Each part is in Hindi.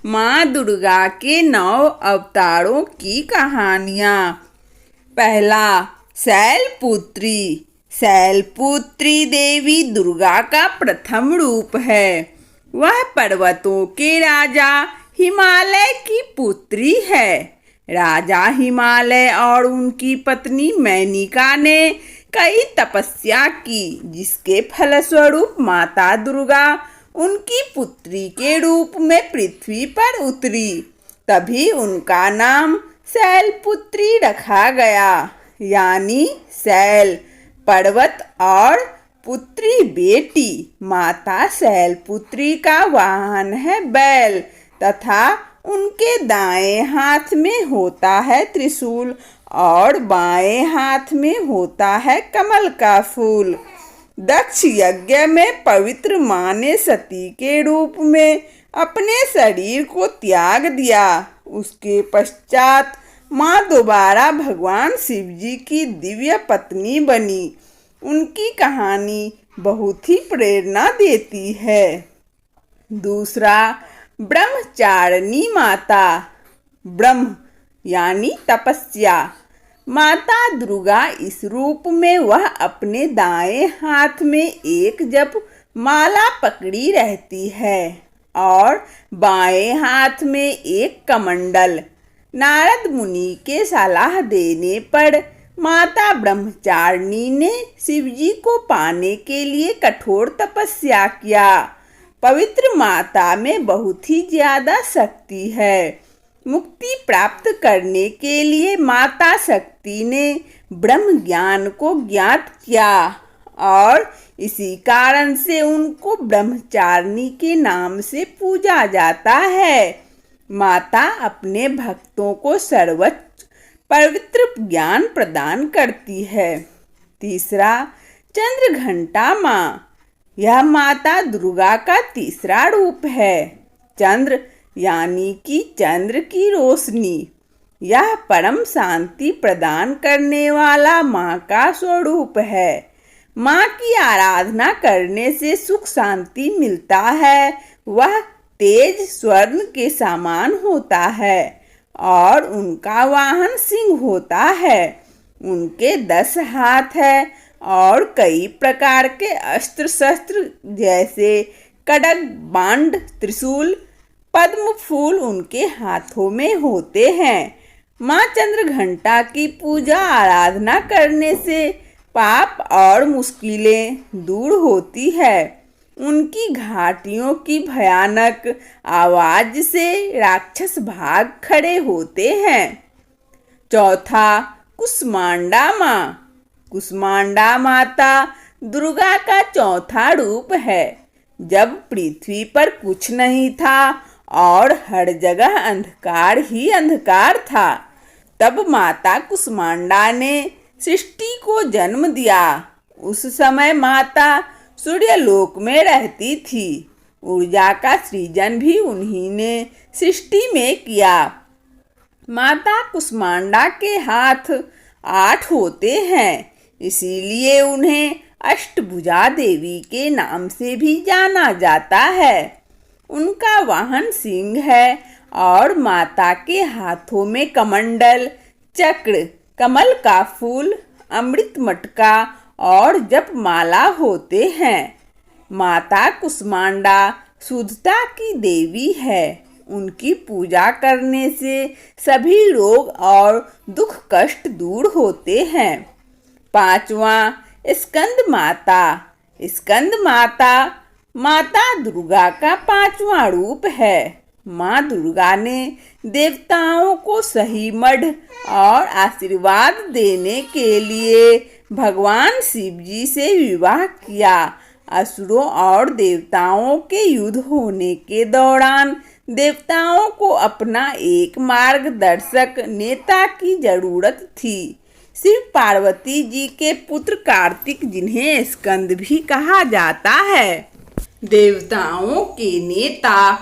माँ दुर्गा के 9 अवतारों की कहानियाँ। पहला, शैलपुत्री। शैलपुत्री देवी दुर्गा का प्रथम रूप है। वह पर्वतों के राजा हिमालय की पुत्री है। राजा हिमालय और उनकी पत्नी मेनका ने कई तपस्या की, जिसके फलस्वरूप माता दुर्गा उनकी पुत्री के रूप में पृथ्वी पर उतरी। तभी उनका नाम शैलपुत्री रखा गया, यानी शैल पर्वत और पुत्री बेटी। माता शैलपुत्री का वाहन है बैल तथा उनके दाएं हाथ में होता है त्रिशूल और बाएं हाथ में होता है कमल का फूल। दक्ष यज्ञ में पवित्र माँ ने सती के रूप में अपने शरीर को त्याग दिया। उसके पश्चात माँ दोबारा भगवान शिव जी की दिव्य पत्नी बनी। उनकी कहानी बहुत ही प्रेरणा देती है। दूसरा, ब्रह्मचारिणी माता। ब्रह्म यानी तपस्या। माता दुर्गा इस रूप में वह अपने दाएं हाथ में एक जप माला पकड़ी रहती है और बाएं हाथ में एक कमंडल। नारद मुनि के सलाह देने पर माता ब्रह्मचारिणी ने शिवजी को पाने के लिए कठोर तपस्या किया। पवित्र माता में बहुत ही ज्यादा शक्ति है। मुक्ति प्राप्त करने के लिए माता शक्ति ने ब्रह्म ज्ञान को ज्ञात किया और इसी कारण से उनको ब्रह्मचारिणी के नाम से पूजा जाता है। माता अपने भक्तों को सर्वोच्च पवित्र ज्ञान प्रदान करती है। तीसरा, चंद्रघंटा माँ। यह माता दुर्गा का तीसरा रूप है। चंद्र यानी कि चंद्र की रोशनी। यह परम शांति प्रदान करने वाला माँ का स्वरूप है। माँ की आराधना करने से सुख शांति मिलता है। वह तेज स्वर्ण के समान होता है और उनका वाहन सिंह होता है। उनके 10 हाथ है और कई प्रकार के अस्त्र शस्त्र जैसे खड्ग, बाण, त्रिशूल, पद्म फूल उनके हाथों में होते हैं। माँ चंद्रघंटा की पूजा आराधना करने से पाप और मुश्किलें दूर होती है। उनकी घाटियों की भयानक आवाज से राक्षस भाग खड़े होते हैं। चौथा, कुष्मांडा माँ। कुष्मांडा माता दुर्गा का चौथा रूप है। जब पृथ्वी पर कुछ नहीं था और हर जगह अंधकार ही अंधकार था, तब माता कुष्मांडा ने सृष्टि को जन्म दिया। उस समय माता सूर्यलोक में रहती थी। ऊर्जा का सृजन भी उन्हीं ने सृष्टि में किया। माता कुष्मांडा के हाथ 8 होते हैं, इसीलिए उन्हें अष्टभुजा देवी के नाम से भी जाना जाता है। उनका वाहन सिंह है और माता के हाथों में कमंडल, चक्र, कमल का फूल, अमृत मटका और जपमाला होते हैं। माता कुष्मांडा शुद्धता की देवी है। उनकी पूजा करने से सभी रोग और दुख कष्ट दूर होते हैं। पांचवा, स्कंद माता। स्कंद माता माता दुर्गा का 5वां रूप है। माँ दुर्गा ने देवताओं को सही मढ़ और आशीर्वाद देने के लिए भगवान शिव जी से विवाह किया। असुरों और देवताओं के युद्ध होने के दौरान देवताओं को अपना एक मार्गदर्शक नेता की जरूरत थी। शिव पार्वती जी के पुत्र कार्तिक, जिन्हें स्कंद भी कहा जाता है, देवताओं के नेता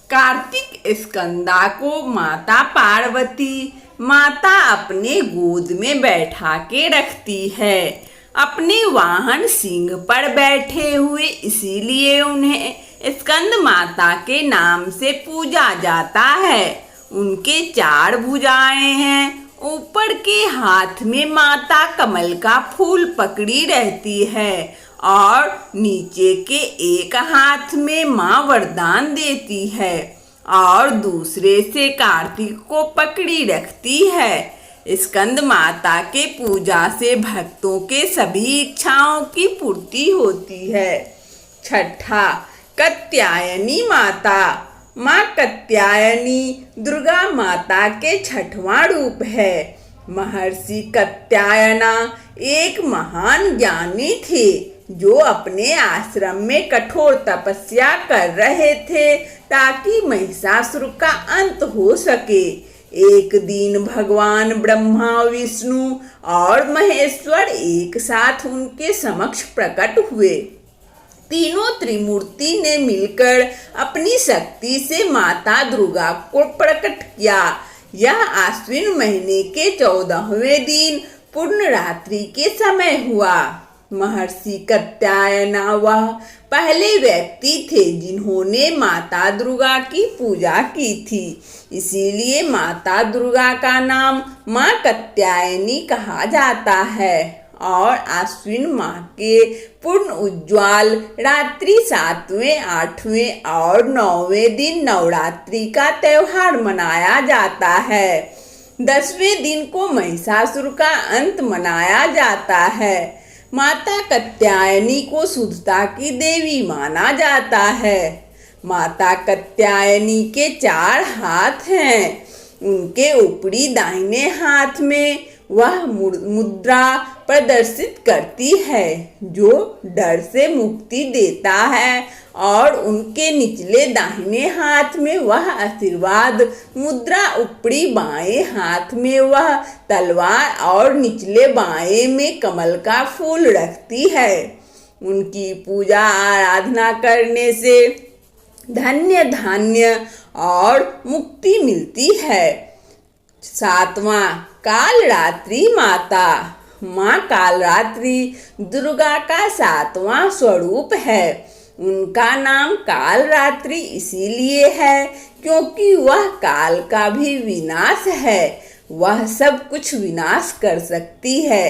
कार्तिक स्कंदा को माता पार्वती माता अपने गोद में बैठा के रखती है। अपने वाहन सिंह पर बैठे हुए, इसीलिए उन्हें स्कंद माता के नाम से पूजा जाता है। उनके 4 भुजाएं हैं। ऊपर के हाथ में माता कमल का फूल पकड़ी रहती है और नीचे के एक हाथ में माँ वरदान देती है और दूसरे से कार्तिक को पकड़ी रखती है। स्कंद माता के पूजा से भक्तों के सभी इच्छाओं की पूर्ति होती है। छठा, कात्यायनी माता। माँ कात्यायनी दुर्गा माता के 6वां रूप है। महर्षि कात्यायना एक महान ज्ञानी थे जो अपने आश्रम में कठोर तपस्या कर रहे थे ताकि महिषासुर का अंत हो सके। एक दिन भगवान ब्रह्मा, विष्णु और महेश्वर एक साथ उनके समक्ष प्रकट हुए। तीनों त्रिमूर्ति ने मिलकर अपनी शक्ति से माता दुर्गा को प्रकट किया। यह आश्विन महीने के 14वें दिन पूर्ण रात्रि के समय हुआ। महर्षि कात्यायना वह पहले व्यक्ति थे जिन्होंने माता दुर्गा की पूजा की थी। इसीलिए माता दुर्गा का नाम माँ कात्यायनी कहा जाता है और आश्विन माह के पूर्ण उज्ज्वल रात्रि 7वें, 8वें और 9वें दिन नवरात्रि का त्योहार मनाया जाता है। 10वें दिन को महिषासुर का अंत मनाया जाता है। माता कात्यायनी को शुद्धता की देवी माना जाता है। माता कात्यायनी के 4 हाथ हैं। उनके ऊपरी दाहिने हाथ में वह मुद्रा प्रदर्शित करती है जो डर से मुक्ति देता है और उनके निचले दाहिने हाथ में वह आशीर्वाद मुद्रा, ऊपरी बाएं हाथ में वह तलवार और निचले बाएं में कमल का फूल रखती है। उनकी पूजा आराधना करने से धन्य, धान्य और मुक्ति मिलती है। 7वां, कालरात्रि माता। माँ कालरात्रि दुर्गा का 7वां स्वरूप है। उनका नाम कालरात्रि इसीलिए है क्योंकि वह काल का भी विनाश है। वह सब कुछ विनाश कर सकती है।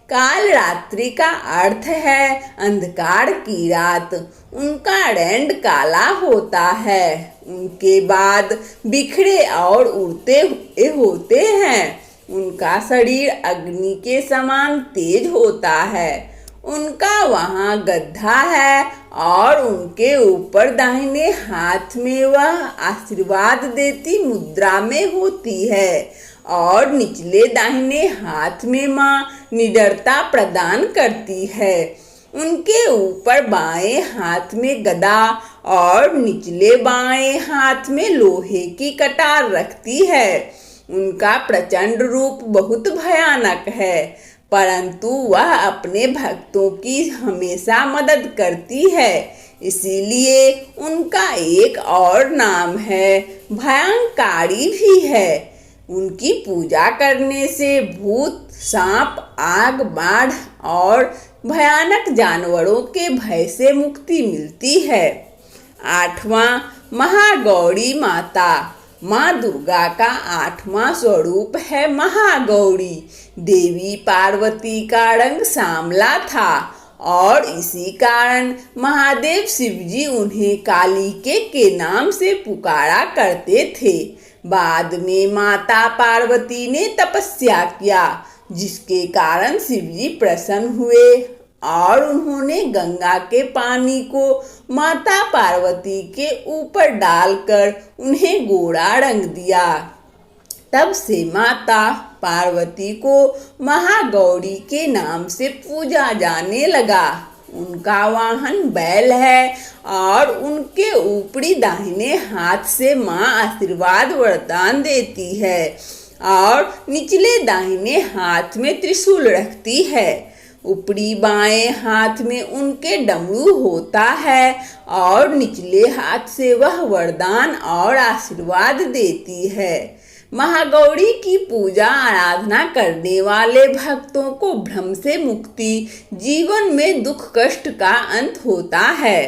कालरात्रि का अर्थ है अंधकार की रात। उनका रैंड काला होता है। उनके बाद बिखरे और उड़ते हुए होते हैं। उनका शरीर अग्नि के समान तेज होता है। उनका वहाँ गद्दा है और उनके ऊपर दाहिने हाथ में वह आशीर्वाद देती मुद्रा में होती है और निचले दाहिने हाथ में माँ निडरता प्रदान करती है। उनके ऊपर बाएं हाथ में गदा और निचले बाएं हाथ में लोहे की कटार रखती है। उनका प्रचंड रूप बहुत भयानक है, परंतु वह अपने भक्तों की हमेशा मदद करती है। इसीलिए उनका एक और नाम है भयंकारी भी है। उनकी पूजा करने से भूत, सांप, आग, बाढ़ और भयानक जानवरों के भय से मुक्ति मिलती है। 8वां, महागौरी माता। माँ दुर्गा का 8वां स्वरूप है महागौरी। देवी पार्वती का रंग सांवला था और इसी कारण महादेव शिवजी उन्हें कालिके के नाम से पुकारा करते थे। बाद में माता पार्वती ने तपस्या किया जिसके कारण शिवजी प्रसन्न हुए और उन्होंने गंगा के पानी को माता पार्वती के ऊपर डालकर उन्हें गोरा रंग दिया। तब से माता पार्वती को महागौरी के नाम से पूजा जाने लगा। उनका वाहन बैल है और उनके ऊपरी दाहिने हाथ से माँ आशीर्वाद वरदान देती है और निचले दाहिने हाथ में त्रिशूल रखती है। ऊपरी बाएं हाथ में उनके डमरू होता है और निचले हाथ से वह वरदान और आशीर्वाद देती है। महागौरी की पूजा आराधना करने वाले भक्तों को भ्रम से मुक्ति, जीवन में दुख कष्ट का अंत होता है।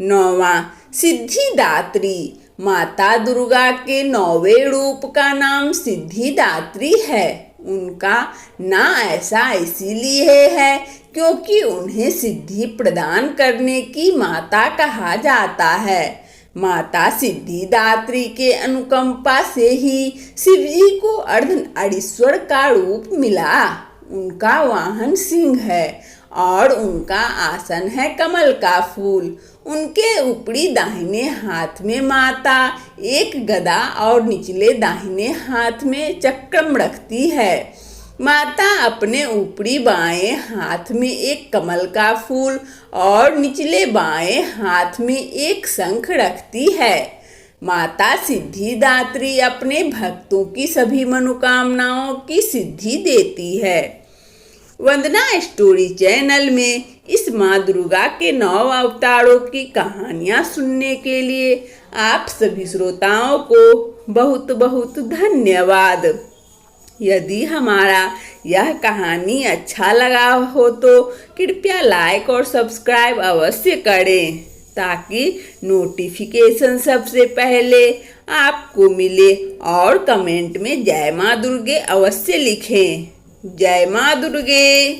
9वां सिद्धिदात्री। माता दुर्गा के 9वें रूप का नाम सिद्धिदात्री है। उनका ना ऐसा इसीलिए है क्योंकि उन्हें सिद्धि प्रदान करने की माता कहा जाता है। माता सिद्धिदात्री के अनुकंपा से ही शिव जी को अर्धनारीश्वर का रूप मिला। उनका वाहन सिंह है और उनका आसन है कमल का फूल। उनके ऊपरी दाहिने हाथ में माता एक गदा और निचले दाहिने हाथ में चक्रम रखती है। माता अपने ऊपरी बाएं हाथ में एक कमल का फूल और निचले बाएं हाथ में एक शंख रखती है। माता सिद्धिदात्री अपने भक्तों की सभी मनोकामनाओं की सिद्धि देती है। वंदना स्टोरी चैनल में इस माँ दुर्गा के 9 अवतारों की कहानियाँ सुनने के लिए आप सभी श्रोताओं को बहुत बहुत धन्यवाद। यदि हमारा यह कहानी अच्छा लगा हो तो कृपया लाइक और सब्सक्राइब अवश्य करें ताकि नोटिफिकेशन सबसे पहले आपको मिले और कमेंट में जय माँ दुर्गे अवश्य लिखें। जय माँ दुर्गे।